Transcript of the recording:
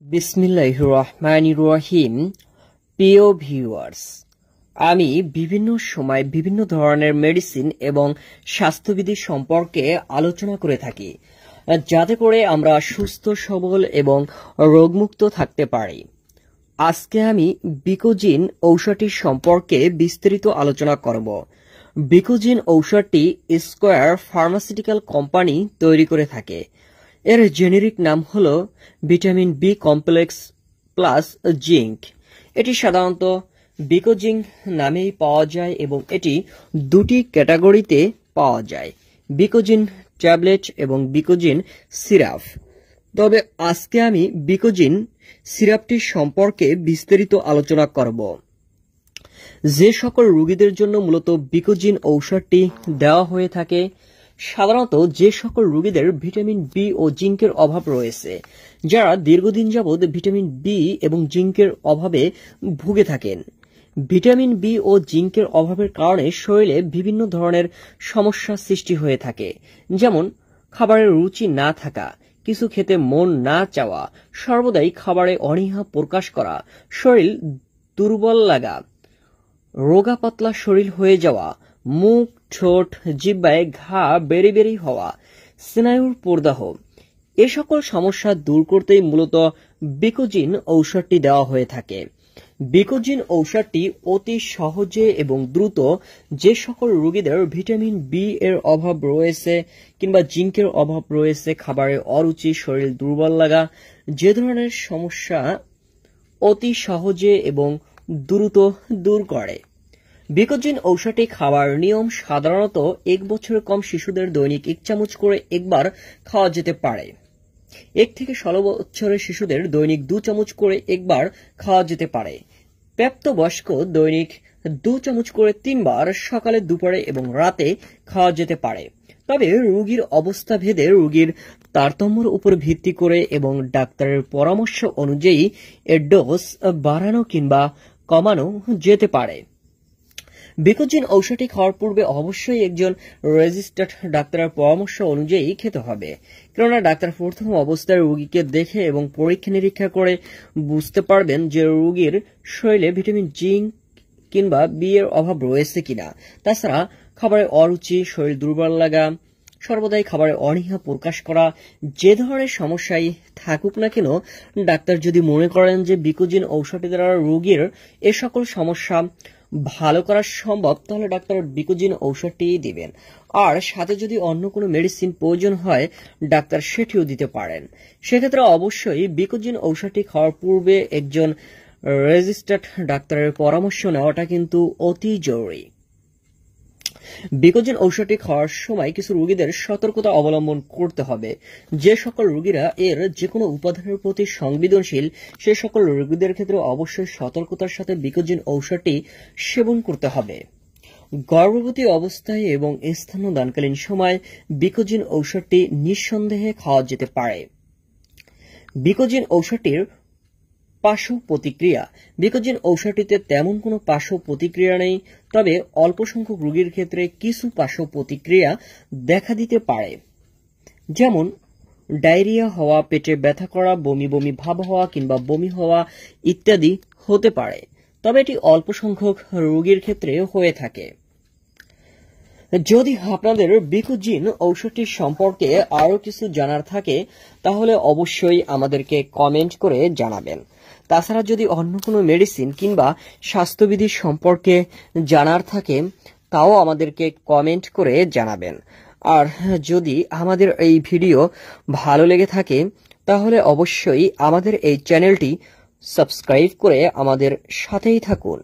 বিসমিল্লাহির রহমানির রহিম। প্রিয় ভিউয়ার্স, আমি বিভিন্ন সময় বিভিন্ন ধরনের মেডিসিন এবং স্বাস্থ্যবিধি সম্পর্কে আলোচনা করে থাকি, যাতে করে আমরা সুস্থ সবল এবং রোগমুক্ত থাকতে পারি। আজকে আমি বিকোজিন ঔষধটি সম্পর্কে বিস্তারিত আলোচনা করব। বিকোজিন ঔষধটি স্কয়ার ফার্মাসিউটিক্যাল কোম্পানি তৈরি করে থাকে। এর জেনেরিক নাম হল vitamin B complex plus zinc. এটি সাধারণত বিকোজিন নামেই পাওয়া যায় এবং এটি দুটি ক্যাটাগরিতে পাওয়া যায়, বিকোজিন ট্যাবলেট এবং বিকোজিন সিরাপ। তবে আজকে আমি বিকোজিন সিরাপটি সম্পর্কে বিস্তারিত আলোচনা করব। যে সকল রোগীদের জন্য মূলত বিকোজিন ঔষধটি দেওয়া হয়ে থাকে, সাধারণত যে সকল রোগীদের ভিটামিন বি ও জিঙ্কের অভাব রয়েছে, যারা দীর্ঘদিন যাবৎ ভিটামিন বি এবং জিঙ্কের অভাবে ভুগে থাকেন। ভিটামিন বি ও জিঙ্কের অভাবের কারণে শরীরে বিভিন্ন ধরনের সমস্যা সৃষ্টি হয়ে থাকে, যেমন খাবারের রুচি না থাকা, কিছু খেতে মন না চাওয়া, সর্বদাই খাবারে অনীহা প্রকাশ করা, শরীর দুর্বল লাগা, রোগা পাতলা শরীর হয়ে যাওয়া, মুখ ঠোঁট জিহ্বায় ঘা বেরি বেরি হওয়া, স্নায়ুর প্রদাহ, এ সকল সমস্যা দূর করতেই মূলত বিকোজিন ঔষধটি দেওয়া হয়ে থাকে। বিকোজিন ঔষধটি অতি সহজে এবং দ্রুত যে সকল রোগীদের ভিটামিন বি এর অভাব রয়েছে কিংবা জিঙ্কের অভাব রয়েছে, খাবারে অরুচি, শরীর দুর্বল লাগা, যে ধরনের সমস্যা অতি সহজে এবং দ্রুত দূর করে। বিকোজিন ঔষধটি খাওয়ার নিয়ম সাধারণত 1 বছরের কম শিশুদের দৈনিক 1 চামচ করে একবার খাওয়া যেতে পারে। 1 থেকে 16 বছরের শিশুদের দৈনিক 2 চামচ করে একবার খাওয়া যেতে পারে। প্রাপ্তবয়স্ক দৈনিক 2 চামচ করে 3 বার সকালে, দুপুরে এবং রাতে খাওয়া যেতে পারে। তবে রোগীর অবস্থা ভেদে, রোগীর তারতম্যের উপর ভিত্তি করে এবং ডাক্তারের পরামর্শ অনুযায়ী এর ডোজ বাড়ানো কিংবা কমানো যেতে পারে। বিকোজিন ঔষধটি খাওয়ার পূর্বে অবশ্যই একজন রেজিস্টার্ড ডাক্তারের পরামর্শ অনুযায়ী খেতে হবে, কেননা ডাক্তার প্রথম অবস্থায় রোগীকে দেখে এবং পরীক্ষা নিরীক্ষা করে বুঝতে পারবেন যে রোগীর শরীরে ভিটামিন জিঙ্ক কিংবা বি এর অভাব রয়েছে কিনা। তাছাড়া খাবারে অরুচি, শরীর দুর্বল লাগা, সর্বদাই খাবারে অনীহা প্রকাশ করা, যে ধরনের সমস্যাই থাকুক না কেন, ডাক্তার যদি মনে করেন যে বিকোজিন ঔষধটি দ্বারা রোগীর এ সকল সমস্যা ভালো করা সম্ভব, তাহলে ডাক্তার বিকোজিন ঔষধটি দিবেন। আর সাথে যদি অন্য কোনো মেডিসিন প্রয়োজন হয়, ডাক্তার সেটিও দিতে পারেন। সেক্ষেত্রে অবশ্যই বিকোজিন ঔষধটি খাওয়ার পূর্বে একজন রেজিস্টার্ড ডাক্তারের পরামর্শ নেওয়াটা কিন্তু অতি জরুরি। বিকোজিন ঔষধটি খাওয়ার সময় কিছু রোগীদের সতর্কতা অবলম্বন করতে হবে। যে সকল রোগীরা এর যে কোনো উপাদানের প্রতি সংবেদনশীল, সে সকল রোগীদের ক্ষেত্রে অবশ্যই সতর্কতার সাথে বিকোজিন ঔষধটি সেবন করতে হবে। গর্ভবতী অবস্থায় এবং স্তন্যদানকালীন সময় বিকোজিন ঔষধটি নিঃসন্দেহে খাওয়া যেতে পারে। বিকোজিন ঔষধটির পার্শ্ব প্রতিক্রিয়া। বিকোজিন ঔষধটিতে তেমন কোনো পার্শ্ব প্রতিক্রিয়া নেই, তবে অল্প সংখ্যক রোগীর ক্ষেত্রে কিছু পার্শ্ব প্রতিক্রিয়া দেখা দিতে পারে, যেমন ডায়রিয়া হওয়া, পেটে ব্যথা করা, বমি বমি ভাব হওয়া কিংবা বমি হওয়া ইত্যাদি হতে পারে। তবে এটি অল্প সংখ্যক রোগীর ক্ষেত্রে হয়ে থাকে। যদি আপনাদের বিকোজিন ঔষধটির সম্পর্কে আরো কিছু জানার থাকে, তাহলে অবশ্যই আমাদেরকে কমেন্ট করে জানাবেন। তাছাড়া যদি অন্য কোনো মেডিসিন কিংবা স্বাস্থ্যবিধি সম্পর্কে জানার থাকে, তাও আমাদেরকে কমেন্ট করে জানাবেন। আর যদি আমাদের এই ভিডিও ভালো লেগে থাকে, তাহলে অবশ্যই আমাদের এই চ্যানেলটি সাবস্ক্রাইব করে আমাদের সাথেই থাকুন।